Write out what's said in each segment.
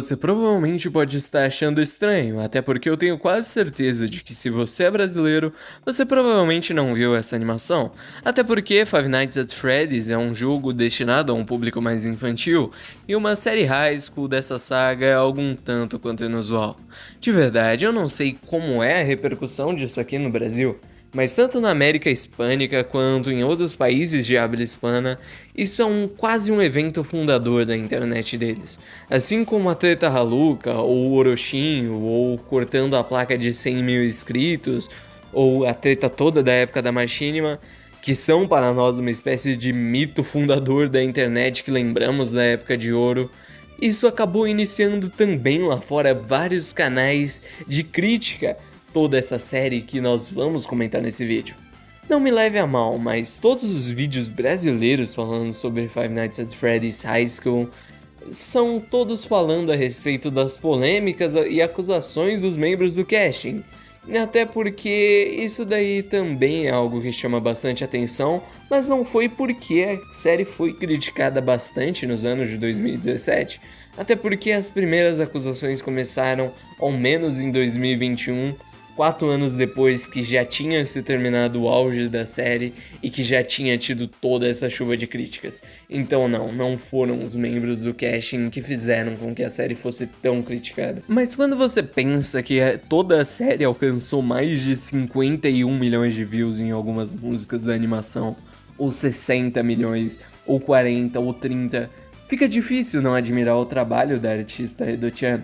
Você provavelmente pode estar achando estranho, até porque eu tenho quase certeza de que se você é brasileiro, você provavelmente não viu essa animação. Até porque Five Nights at Freddy's é um jogo destinado a um público mais infantil, e uma série high school dessa saga é algum tanto quanto inusual. De verdade, eu não sei como é a repercussão disso aqui no Brasil. Mas tanto na América Hispânica quanto em outros países de habla hispana, isso é quase um evento fundador da internet deles. Assim como a treta Haluca, ou o Orochinho, ou cortando a placa de 100 mil inscritos, ou a treta toda da época da Machinima, que são para nós uma espécie de mito fundador da internet que lembramos da época de ouro, isso acabou iniciando também lá fora vários canais de crítica toda essa série que nós vamos comentar nesse vídeo. Não me leve a mal, mas todos os vídeos brasileiros falando sobre Five Nights at Freddy's High School são todos falando a respeito das polêmicas e acusações dos membros do casting. Até porque isso daí também é algo que chama bastante atenção, mas não foi porque a série foi criticada bastante nos anos de 2017. Até porque as primeiras acusações começaram ao menos em 2021, 4 anos depois que já tinha se terminado o auge da série e que já tinha tido toda essa chuva de críticas. Então não foram os membros do casting que fizeram com que a série fosse tão criticada. Mas quando você pensa que toda a série alcançou mais de 51 milhões de views em algumas músicas da animação, ou 60 milhões, ou 40, ou 30, fica difícil não admirar o trabalho da artista Edo-chan,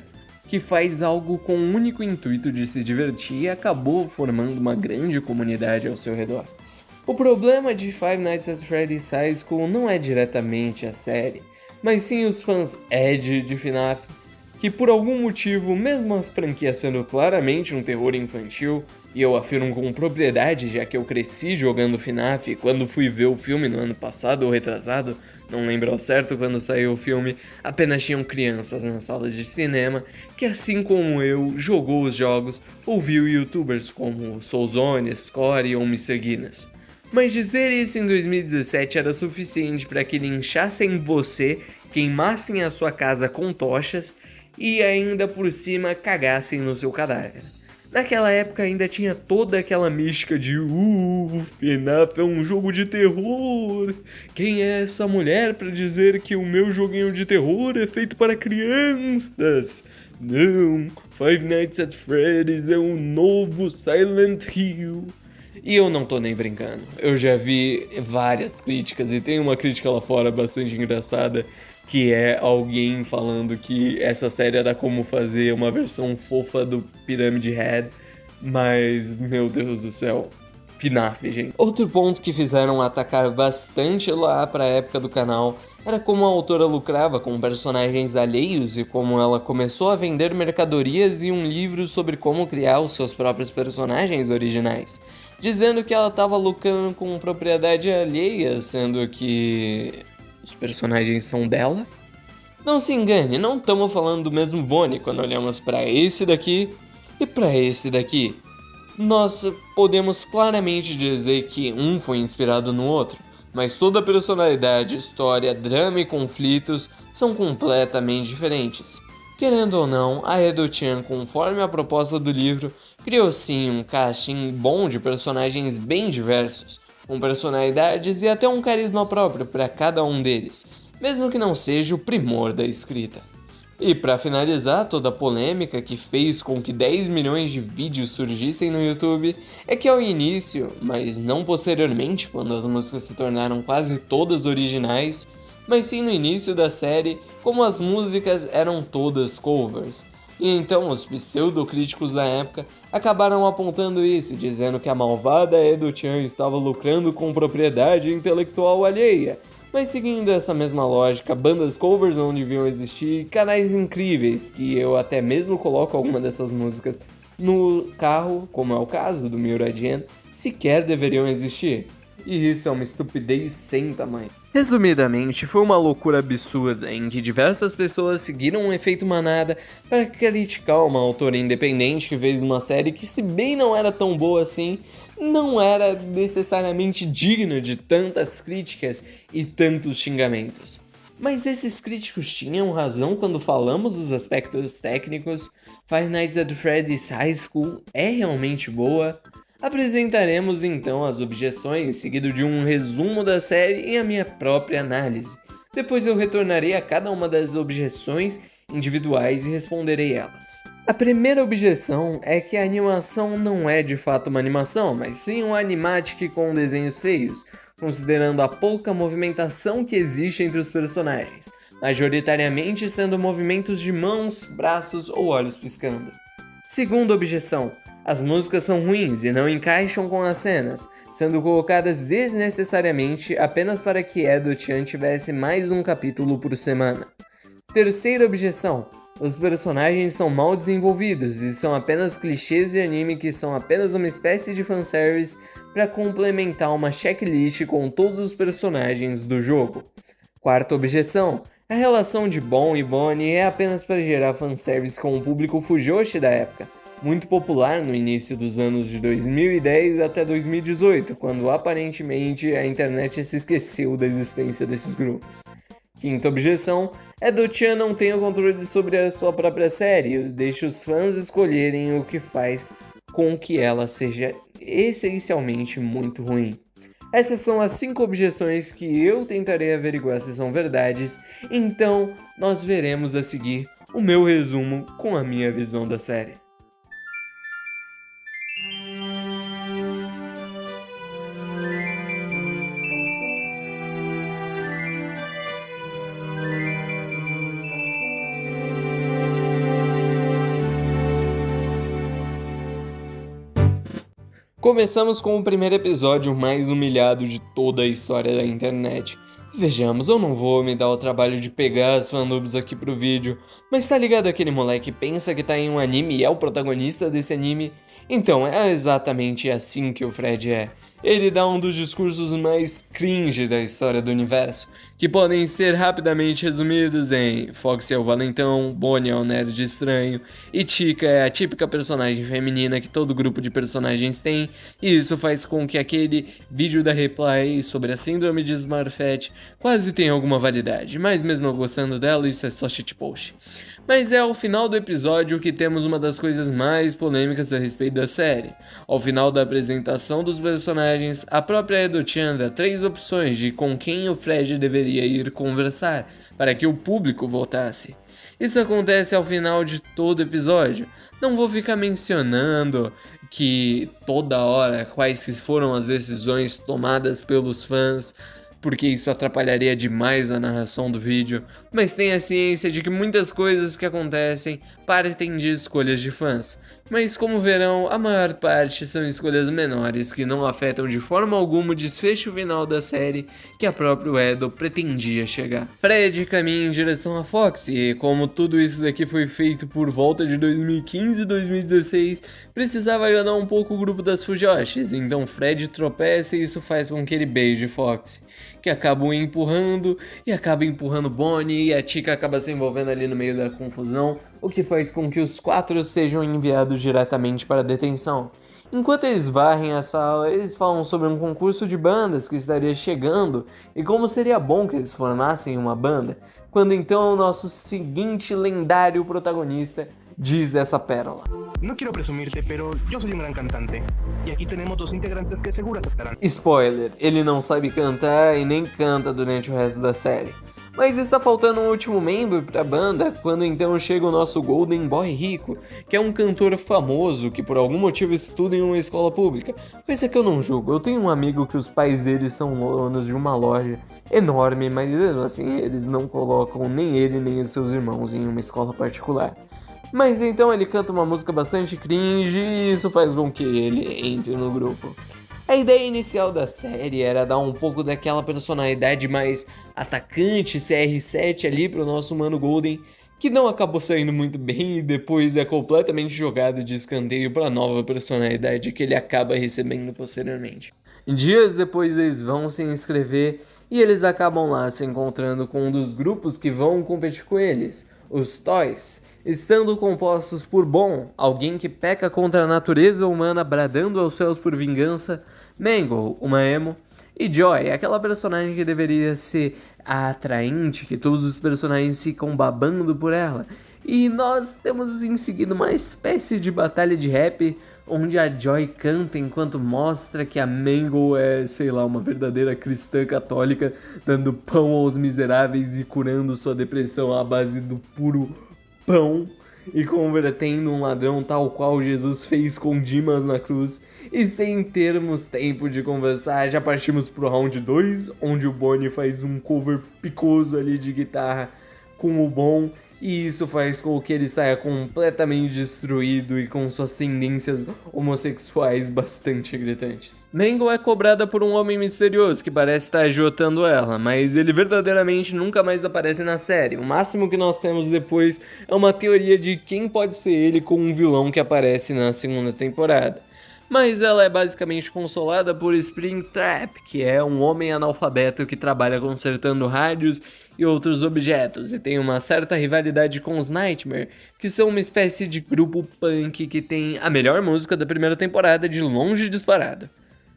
que faz algo com o único intuito de se divertir e acabou formando uma grande comunidade ao seu redor. O problema de Five Nights at Freddy's High School não é diretamente a série, mas sim os fãs Ed de FNAF, que por algum motivo, mesmo a franquia sendo claramente um terror infantil, e eu afirmo com propriedade já que eu cresci jogando FNAF quando fui ver o filme no ano passado ou retrasado, não lembro ao certo quando saiu o filme, apenas tinham crianças na sala de cinema que, assim como eu, jogou os jogos ou viu youtubers como Soulzone, Score ou Mr. Guinness. Mas dizer isso em 2017 era suficiente para que linchassem você, queimassem a sua casa com tochas e ainda por cima cagassem no seu cadáver. Naquela época ainda tinha toda aquela mística de FNAF é um jogo de terror. Quem é essa mulher para dizer que o meu joguinho de terror é feito para crianças? Não, Five Nights at Freddy's é um novo Silent Hill. E eu não tô nem brincando. Eu já vi várias críticas e tem uma crítica lá fora bastante engraçada que é alguém falando que essa série era como fazer uma versão fofa do Pyramid Head, mas, meu Deus do céu, FNAF, gente. Outro ponto que fizeram atacar bastante lá pra época do canal era como a autora lucrava com personagens alheios e como ela começou a vender mercadorias e um livro sobre como criar os seus próprios personagens originais, dizendo que ela estava lucrando com propriedade alheia, sendo que os personagens são dela? Não se engane, não estamos falando do mesmo Bonnie quando olhamos para esse daqui e para esse daqui. Nós podemos claramente dizer que um foi inspirado no outro, mas toda personalidade, história, drama e conflitos são completamente diferentes. Querendo ou não, a Edo-chan, conforme a proposta do livro, criou sim um casting bom de personagens bem diversos, com personalidades e até um carisma próprio para cada um deles, mesmo que não seja o primor da escrita. E para finalizar toda a polêmica que fez com que 10 milhões de vídeos surgissem no YouTube, é que ao início, mas não posteriormente, quando as músicas se tornaram quase todas originais, mas sim no início da série, como as músicas eram todas covers. E então os pseudocríticos da época acabaram apontando isso, dizendo que a malvada Edo-chan estava lucrando com propriedade intelectual alheia. Mas seguindo essa mesma lógica, bandas covers não deviam existir e canais incríveis, que eu até mesmo coloco alguma dessas músicas no carro, como é o caso do Miura-Gen, sequer deveriam existir. E isso é uma estupidez sem tamanho. Resumidamente, foi uma loucura absurda em que diversas pessoas seguiram um efeito manada para criticar uma autora independente que fez uma série que, se bem não era tão boa assim, não era necessariamente digna de tantas críticas e tantos xingamentos. Mas esses críticos tinham razão quando falamos dos aspectos técnicos. Five Nights at Freddy's High School é realmente boa? Apresentaremos então as objeções, seguido de um resumo da série e a minha própria análise. Depois eu retornarei a cada uma das objeções individuais e responderei elas. A primeira objeção é que a animação não é de fato uma animação, mas sim um animatic com desenhos feios, considerando a pouca movimentação que existe entre os personagens, majoritariamente sendo movimentos de mãos, braços ou olhos piscando. Segunda objeção: as músicas são ruins e não encaixam com as cenas, sendo colocadas desnecessariamente apenas para que Edo-chan tivesse mais um capítulo por semana. Terceira objeção: os personagens são mal desenvolvidos e são apenas clichês de anime que são apenas uma espécie de fanservice para complementar uma checklist com todos os personagens do jogo. Quarta objeção: a relação de Bon e Bonnie é apenas para gerar fanservice com o público fujoshi da época, muito popular no início dos anos de 2010 até 2018, quando aparentemente a internet se esqueceu da existência desses grupos. Quinta objeção: Edo-chan não tem o controle sobre a sua própria série e deixa os fãs escolherem o que faz com que ela seja essencialmente muito ruim. Essas são as 5 objeções que eu tentarei averiguar se são verdades, então nós veremos a seguir o meu resumo com a minha visão da série. Começamos com o primeiro episódio mais humilhado de toda a história da internet. Vejamos, eu não vou me dar o trabalho de pegar as fanubs aqui pro vídeo, mas tá ligado aquele moleque que pensa que tá em um anime e é o protagonista desse anime? Então, é exatamente assim que o Fred é. Ele dá um dos discursos mais cringe da história do universo, que podem ser rapidamente resumidos em Foxy é o valentão, Bonnie é o nerd estranho, e Chica é a típica personagem feminina que todo grupo de personagens tem, e isso faz com que aquele vídeo da Reply sobre a síndrome de Smurfette quase tenha alguma validade, mas mesmo eu gostando dela, isso é só shitpost. Mas é ao final do episódio que temos uma das coisas mais polêmicas a respeito da série. Ao final da apresentação dos personagens, a própria Edo-chan dá 3 opções de com quem o Fred deveria ir conversar, para que o público votasse. Isso acontece ao final de todo episódio. Não vou ficar mencionando que toda hora quais foram as decisões tomadas pelos fãs, porque isso atrapalharia demais a narração do vídeo, mas tenha ciência de que muitas coisas que acontecem partem de escolhas de fãs, mas como verão, a maior parte são escolhas menores que não afetam de forma alguma o desfecho final da série que a própria Edo pretendia chegar. Fred caminha em direção a Fox e como tudo isso daqui foi feito por volta de 2015 e 2016, precisava agradar um pouco o grupo das Fujoshis, então Fred tropeça e isso faz com que ele beije Fox, que acabam empurrando e acaba empurrando Bonnie e a Chica acaba se envolvendo ali no meio da confusão, o que faz com que os 4 sejam enviados diretamente para a detenção. Enquanto eles varrem a sala, eles falam sobre um concurso de bandas que estaria chegando e como seria bom que eles formassem uma banda, quando então o nosso seguinte lendário protagonista diz essa pérola. No quiero presumirte, pero yo soy un gran cantante. Y aquí tenemos 2 integrantes que seguro aceptarán. Spoiler, ele não sabe cantar e nem canta durante o resto da série. Mas está faltando um último membro para a banda, quando então chega o nosso Golden Boy rico, que é um cantor famoso que por algum motivo estuda em uma escola pública. Coisa que eu não julgo, eu tenho um amigo que os pais dele são donos de uma loja enorme, mas mesmo assim eles não colocam nem ele nem os seus irmãos em uma escola particular. Mas então ele canta uma música bastante cringe e isso faz com que ele entre no grupo. A ideia inicial da série era dar um pouco daquela personalidade mais atacante CR7 ali pro nosso mano Golden, que não acabou saindo muito bem e depois é completamente jogado de escanteio para a nova personalidade que ele acaba recebendo posteriormente. Dias depois eles vão se inscrever e eles acabam lá se encontrando com um dos grupos que vão competir com eles, os Toys, estando compostos por Bon, alguém que peca contra a natureza humana bradando aos céus por vingança, Mango, uma emo, E Joy é aquela personagem que deveria ser a atraente, que todos os personagens ficam babando por ela. E nós temos em seguida uma espécie de batalha de rap, onde a Joy canta enquanto mostra que a Mango é, sei lá, uma verdadeira cristã católica, dando pão aos miseráveis e curando sua depressão à base do puro pão e convertendo um ladrão tal qual Jesus fez com Dimas na cruz. E sem termos tempo de conversar, já partimos pro round 2, onde o Bonnie faz um cover picoso ali de guitarra com o Bon, e isso faz com que ele saia completamente destruído e com suas tendências homossexuais bastante gritantes. Mango é cobrada por um homem misterioso que parece estar agiotando ela, mas ele verdadeiramente nunca mais aparece na série. O máximo que nós temos depois é uma teoria de quem pode ser ele com um vilão que aparece na segunda temporada. Mas ela é basicamente consolada por Springtrap, que é um homem analfabeto que trabalha consertando rádios e outros objetos, e tem uma certa rivalidade com os Nightmare, que são uma espécie de grupo punk que tem a melhor música da primeira temporada de longe disparado.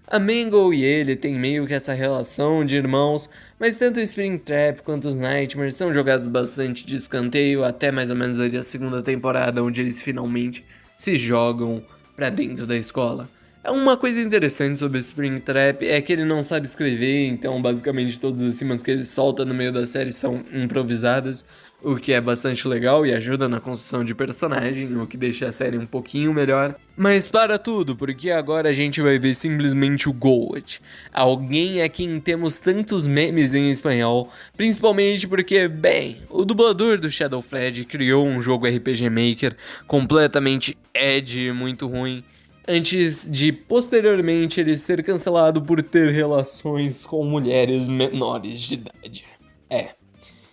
A Mango e ele têm meio que essa relação de irmãos, mas tanto o Springtrap quanto os Nightmares são jogados bastante de escanteio até mais ou menos ali a segunda temporada, onde eles finalmente se jogam pra dentro da escola. Uma coisa interessante sobre o Springtrap é que ele não sabe escrever, então basicamente todas as rimas que ele solta no meio da série são improvisadas, o que é bastante legal e ajuda na construção de personagem, o que deixa a série um pouquinho melhor. Mas para tudo, porque agora a gente vai ver simplesmente o Goat, alguém a quem temos tantos memes em espanhol, principalmente porque, bem, o dublador do Shadow Fred criou um jogo RPG Maker completamente edgy e muito ruim, antes de posteriormente ele ser cancelado por ter relações com mulheres menores de idade.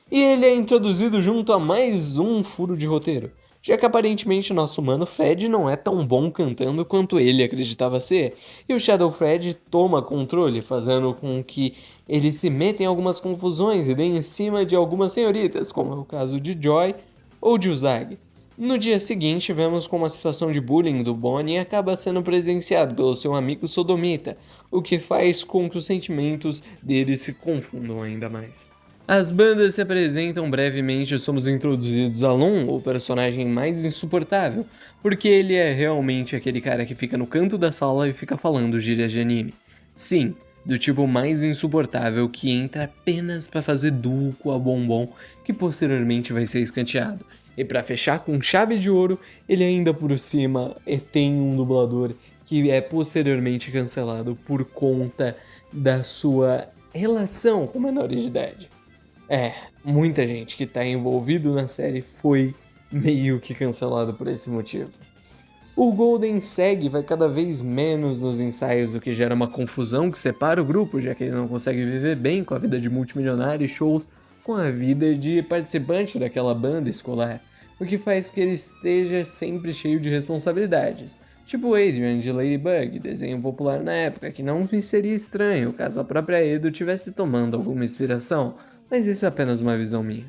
E ele é introduzido junto a mais um furo de roteiro, já que aparentemente nosso humano Fred não é tão bom cantando quanto ele acreditava ser, e o Shadow Fred toma controle, fazendo com que ele se meta em algumas confusões e dê em cima de algumas senhoritas, como é o caso de Joy ou de Usagi. No dia seguinte, vemos como a situação de bullying do Bonnie acaba sendo presenciado pelo seu amigo sodomita, o que faz com que os sentimentos deles se confundam ainda mais. As bandas se apresentam brevemente e somos introduzidos a Lon, o personagem mais insuportável, porque ele é realmente aquele cara que fica no canto da sala e fica falando gírias de anime. Sim, do tipo mais insuportável que entra apenas para fazer duo com a Bombom, que posteriormente vai ser escanteado. E para fechar com chave de ouro, ele ainda por cima tem um dublador que é posteriormente cancelado por conta da sua relação com menores de idade. Muita gente que tá envolvido na série foi meio que cancelado por esse motivo. O Golden segue vai cada vez menos nos ensaios, o que gera uma confusão que separa o grupo, já que ele não consegue viver bem com a vida de multimilionário e shows com a vida de participante daquela banda escolar, o que faz que ele esteja sempre cheio de responsabilidades. Tipo Adrian de Ladybug, desenho popular na época, que não me seria estranho caso a própria Edo tivesse tomando alguma inspiração, mas isso é apenas uma visão minha.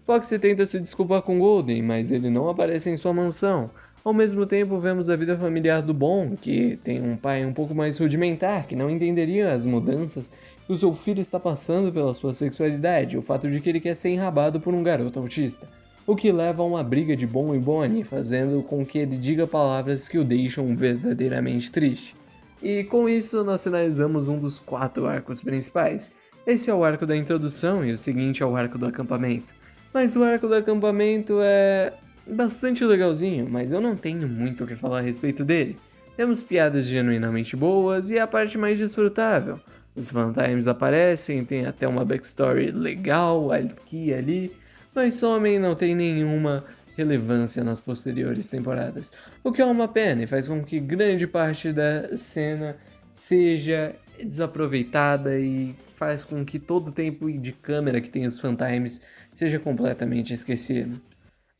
Foxy tenta se desculpar com Golden, mas ele não aparece em sua mansão. Ao mesmo tempo, vemos a vida familiar do Bon, que tem um pai um pouco mais rudimentar, que não entenderia as mudanças que o seu filho está passando pela sua sexualidade, e o fato de que ele quer ser enrabado por um garoto autista, o que leva a uma briga de Bon e Bonnie, fazendo com que ele diga palavras que o deixam verdadeiramente triste. E com isso, nós finalizamos um dos 4 arcos principais. Esse é o arco da introdução e o seguinte é o arco do acampamento. Mas o arco do acampamento é bastante legalzinho, mas eu não tenho muito o que falar a respeito dele. Temos piadas genuinamente boas e a parte mais desfrutável. Os Fantimes aparecem, tem até uma backstory legal aqui e ali, mas somem e não tem nenhuma relevância nas posteriores temporadas. O que é uma pena e faz com que grande parte da cena seja desaproveitada e faz com que todo o tempo de câmera que tem os Fantimes seja completamente esquecido.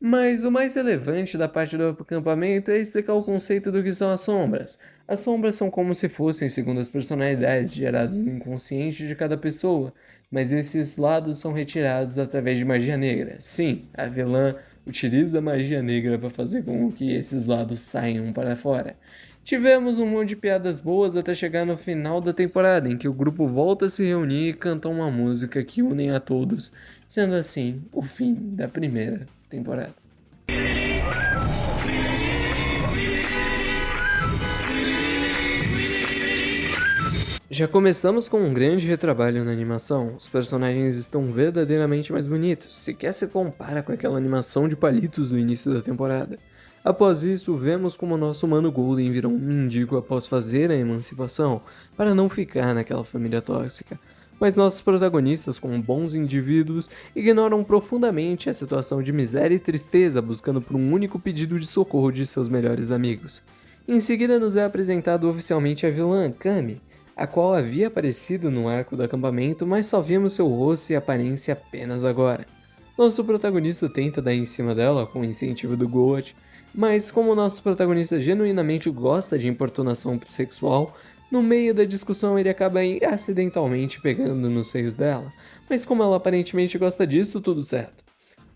Mas o mais relevante da parte do acampamento é explicar o conceito do que são as sombras. As sombras são como se fossem segundas personalidades geradas no inconsciente de cada pessoa, mas esses lados são retirados através de magia negra. Sim, a vilã utiliza a magia negra para fazer com que esses lados saiam para fora. Tivemos um monte de piadas boas até chegar no final da temporada, em que o grupo volta a se reunir e canta uma música que unem a todos, sendo assim o fim da primeira temporada. Já começamos com um grande retrabalho na animação, os personagens estão verdadeiramente mais bonitos, sequer se compara com aquela animação de palitos do início da temporada. Após isso, vemos como nosso mano Golden virou um mendigo após fazer a emancipação, para não ficar naquela família tóxica. Mas nossos protagonistas, como bons indivíduos, ignoram profundamente a situação de miséria e tristeza, buscando por um único pedido de socorro de seus melhores amigos. Em seguida nos é apresentado oficialmente a vilã, Kami, a qual havia aparecido no arco do acampamento, mas só vimos seu rosto e aparência apenas agora. Nosso protagonista tenta dar em cima dela com o incentivo do Goat, mas como nosso protagonista genuinamente gosta de importunação sexual, no meio da discussão ele acaba acidentalmente pegando nos seios dela, mas como ela aparentemente gosta disso, tudo certo.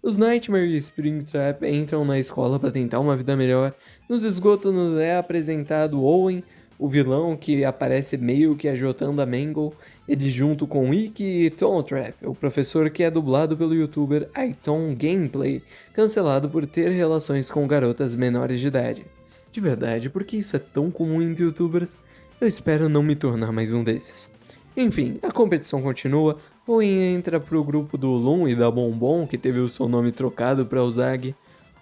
Os Nightmare e Springtrap entram na escola para tentar uma vida melhor. Nos esgotos nos é apresentado Owen, o vilão que aparece meio que ajotando a Mangle, ele junto com Ikki e Tom Trap, o professor que é dublado pelo youtuber iTon Gameplay, cancelado por ter relações com garotas menores de idade. De verdade, por que isso é tão comum entre youtubers? Eu espero não me tornar mais um desses. Enfim, a competição continua, Owen entra pro grupo do Lum e da Bombom, que teve o seu nome trocado para Uzagi.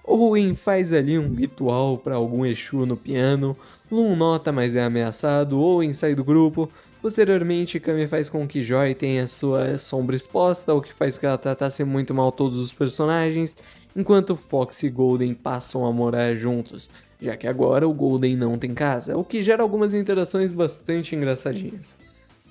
Owen faz ali um ritual para algum Exu no piano, Lum nota mas é ameaçado, Owen sai do grupo, posteriormente Kami faz com que Joy tenha sua sombra exposta, o que faz que ela tratasse muito mal todos os personagens, enquanto Fox e Golden passam a morar juntos, já que agora o Golden não tem casa, o que gera algumas interações bastante engraçadinhas.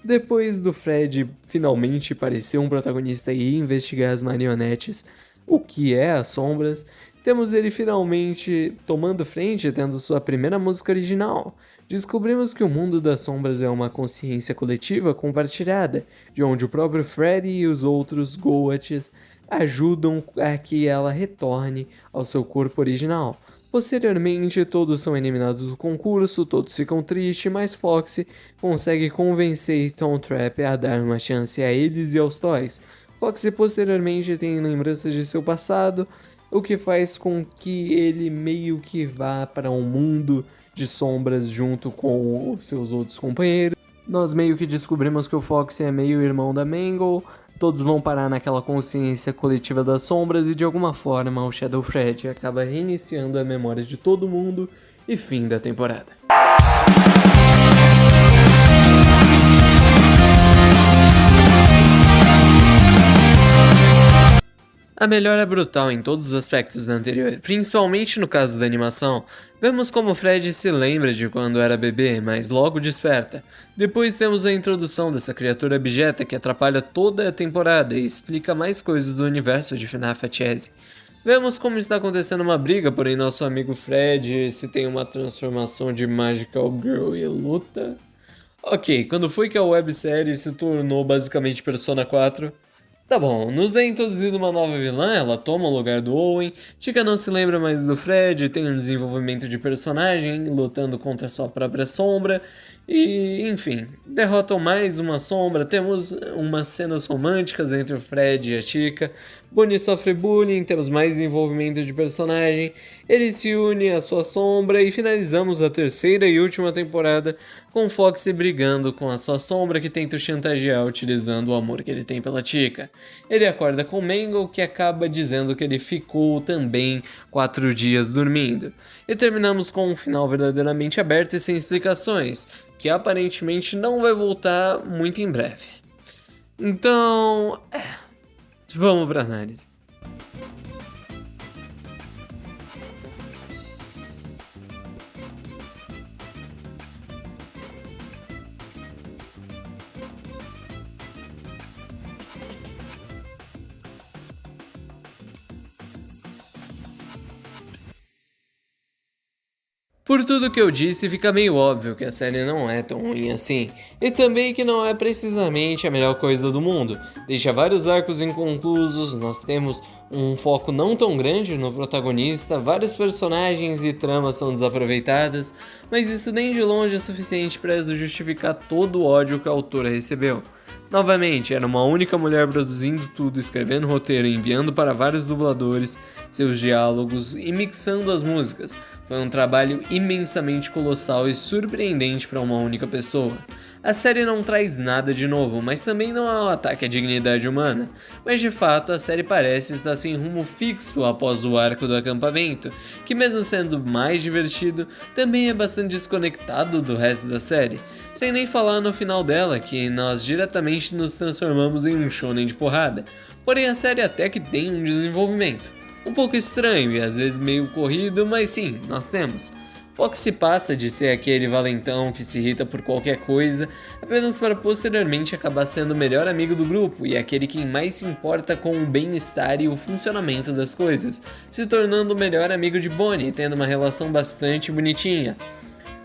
Depois do Fred finalmente parecer um protagonista e investigar as marionetes, o que é as sombras, temos ele finalmente tomando frente, tendo sua primeira música original. Descobrimos que o mundo das sombras é uma consciência coletiva compartilhada, de onde o próprio Freddy e os outros Goats ajudam a que ela retorne ao seu corpo original. Posteriormente, todos são eliminados do concurso, todos ficam tristes, mas Foxy consegue convencer Tom Trap a dar uma chance a eles e aos Toys. Foxy posteriormente tem lembranças de seu passado, o que faz com que ele meio que vá para um mundo de sombras junto com os seus outros companheiros. Nós meio que descobrimos que o Foxy é meio irmão da Mangle, todos vão parar naquela consciência coletiva das sombras e de alguma forma o Shadow Fred acaba reiniciando a memória de todo mundo e fim da temporada. A melhora é brutal em todos os aspectos da anterior, principalmente no caso da animação. Vemos como Fred se lembra de quando era bebê, mas logo desperta. Depois temos a introdução dessa criatura abjeta que atrapalha toda a temporada e explica mais coisas do universo de FNAF Chase. Vemos como está acontecendo uma briga, porém nosso amigo Fred se tem uma transformação de Magical Girl e luta. Ok, quando foi que a websérie se tornou basicamente Persona 4? Tá bom, nos é introduzida uma nova vilã, ela toma o lugar do Owen, Chica não se lembra mais do Fred, tem um desenvolvimento de personagem, lutando contra sua própria sombra, e enfim, derrotam mais uma sombra, temos umas cenas românticas entre o Fred e a Chica, Bonnie sofre bullying, temos mais desenvolvimento de personagem, ele se une à sua sombra e finalizamos a terceira e última temporada com Foxy brigando com a sua sombra que tenta o chantagear utilizando o amor que ele tem pela Chica. Ele acorda com Mangle que acaba dizendo que ele ficou também 4 dias dormindo. E terminamos com um final verdadeiramente aberto e sem explicações, que aparentemente não vai voltar muito em breve. Então, vamos para análise. Por tudo que eu disse, fica meio óbvio que a série não é tão ruim assim, e também que não é precisamente a melhor coisa do mundo. Deixa vários arcos inconclusos, nós temos um foco não tão grande no protagonista, vários personagens e tramas são desaproveitadas, mas isso nem de longe é suficiente para justificar todo o ódio que a autora recebeu. Novamente, era uma única mulher produzindo tudo, escrevendo roteiro, enviando para vários dubladores seus diálogos e mixando as músicas. Foi um trabalho imensamente colossal e surpreendente para uma única pessoa. A série não traz nada de novo, mas também não é um ataque à dignidade humana. Mas de fato, a série parece estar sem rumo fixo após o arco do acampamento, que mesmo sendo mais divertido, também é bastante desconectado do resto da série. Sem nem falar no final dela, que nós diretamente nos transformamos em um shonen de porrada. Porém a série até que tem um desenvolvimento. Um pouco estranho e às vezes meio corrido, mas sim, nós temos. Fox se passa de ser aquele valentão que se irrita por qualquer coisa, apenas para posteriormente acabar sendo o melhor amigo do grupo e aquele quem mais se importa com o bem-estar e o funcionamento das coisas, se tornando o melhor amigo de Bonnie, tendo uma relação bastante bonitinha.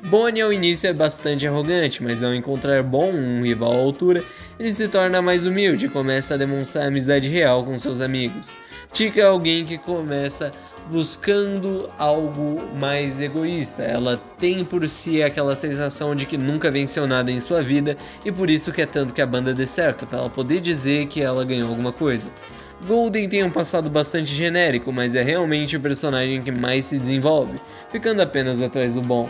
Bonnie ao início é bastante arrogante, mas ao encontrar Bon, um rival à altura, ele se torna mais humilde e começa a demonstrar amizade real com seus amigos. Tika é alguém que começa buscando algo mais egoísta. Ela tem por si aquela sensação de que nunca venceu nada em sua vida e por isso quer tanto que a banda dê certo, para ela poder dizer que ela ganhou alguma coisa. Golden tem um passado bastante genérico, mas é realmente o personagem que mais se desenvolve, ficando apenas atrás do Bon.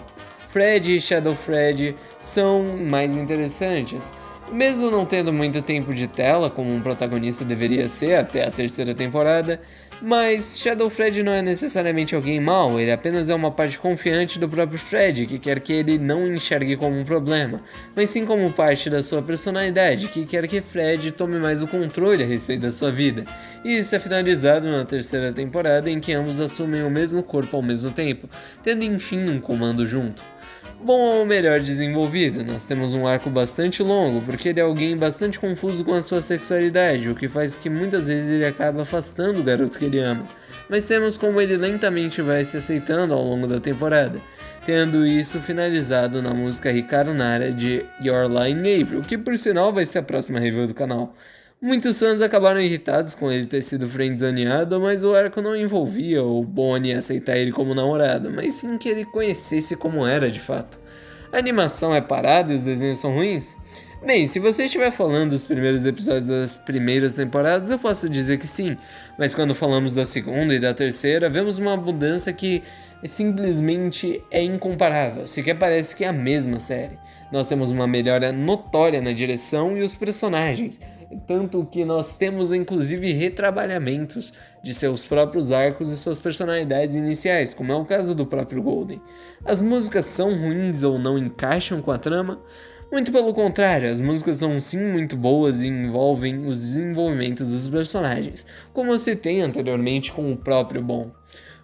Fred e Shadow Fred são mais interessantes. Mesmo não tendo muito tempo de tela, como um protagonista deveria ser até a terceira temporada, mas Shadow Fred não é necessariamente alguém mau, ele apenas é uma parte confiante do próprio Fred, que quer que ele não enxergue como um problema, mas sim como parte da sua personalidade, que quer que Fred tome mais o controle a respeito da sua vida. E isso é finalizado na terceira temporada, em que ambos assumem o mesmo corpo ao mesmo tempo, tendo enfim um comando junto. Bom ou melhor desenvolvido, nós temos um arco bastante longo, porque ele é alguém bastante confuso com a sua sexualidade, o que faz que muitas vezes ele acaba afastando o garoto que ele ama. Mas temos como ele lentamente vai se aceitando ao longo da temporada, tendo isso finalizado na música Hikaru Nara de Your Lie in April, que por sinal vai ser a próxima review do canal. Muitos fãs acabaram irritados com ele ter sido friendzoneado, mas o arco não envolvia o Bonnie aceitar ele como namorado, mas sim que ele conhecesse como era de fato. A animação é parada e os desenhos são ruins? Bem, se você estiver falando dos primeiros episódios das primeiras temporadas, eu posso dizer que sim, mas quando falamos da segunda e da terceira, vemos uma mudança que simplesmente é incomparável, sequer parece que é a mesma série. Nós temos uma melhora notória na direção e os personagens, tanto que nós temos inclusive retrabalhamentos de seus próprios arcos e suas personalidades iniciais, como é o caso do próprio Golden. As músicas são ruins ou não encaixam com a trama? Muito pelo contrário, as músicas são sim muito boas e envolvem os desenvolvimentos dos personagens, como eu citei anteriormente com o próprio Bon.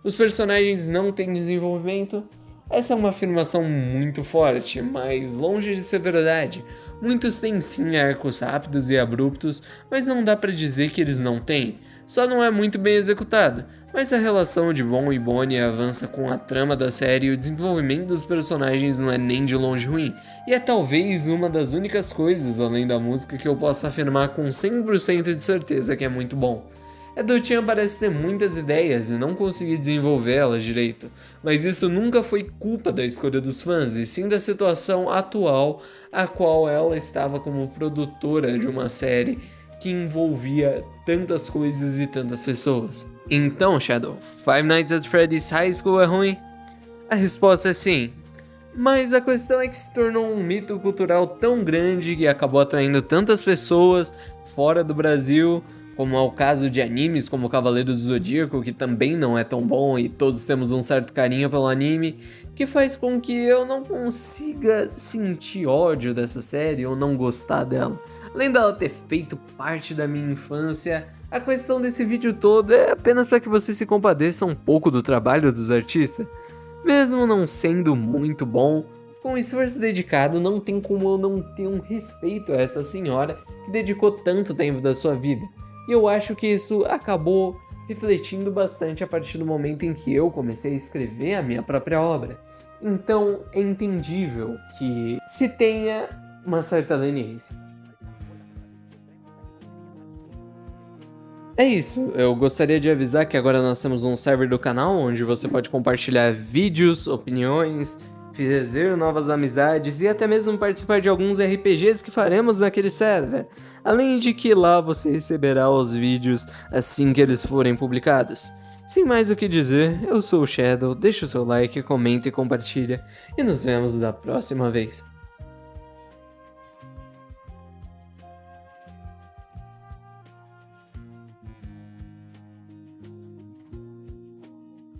Os personagens não têm desenvolvimento? Essa é uma afirmação muito forte, mas longe de ser verdade. Muitos têm sim arcos rápidos e abruptos, mas não dá pra dizer que eles não têm. Só não é muito bem executado, mas a relação de Bon e Bonnie avança com a trama da série e o desenvolvimento dos personagens não é nem de longe ruim, e é talvez uma das únicas coisas além da música que eu posso afirmar com 100% de certeza que é muito bom. Edo-chan parece ter muitas ideias e não conseguir desenvolvê-las direito, mas isso nunca foi culpa da escolha dos fãs, e sim da situação atual a qual ela estava como produtora de uma série que envolvia tantas coisas e tantas pessoas. Então, Shadow, Five Nights at Freddy's High School é ruim? A resposta é sim. Mas a questão é que se tornou um mito cultural tão grande que acabou atraindo tantas pessoas fora do Brasil, como é o caso de animes como Cavaleiros do Zodíaco, que também não é tão bom e todos temos um certo carinho pelo anime, que faz com que eu não consiga sentir ódio dessa série ou não gostar dela. Além dela ter feito parte da minha infância, a questão desse vídeo todo é apenas para que você se compadeça um pouco do trabalho dos artistas. Mesmo não sendo muito bom, com esforço dedicado não tem como eu não ter um respeito a essa senhora que dedicou tanto tempo da sua vida. E eu acho que isso acabou refletindo bastante a partir do momento em que eu comecei a escrever a minha própria obra. Então é entendível que se tenha uma certa leniência. É isso, eu gostaria de avisar que agora nós temos um server do canal onde você pode compartilhar vídeos, opiniões, fazer novas amizades e até mesmo participar de alguns RPGs que faremos naquele server. Além de que lá você receberá os vídeos assim que eles forem publicados. Sem mais o que dizer, eu sou o Shadow, deixa o seu like, comenta e compartilha e nos vemos da próxima vez.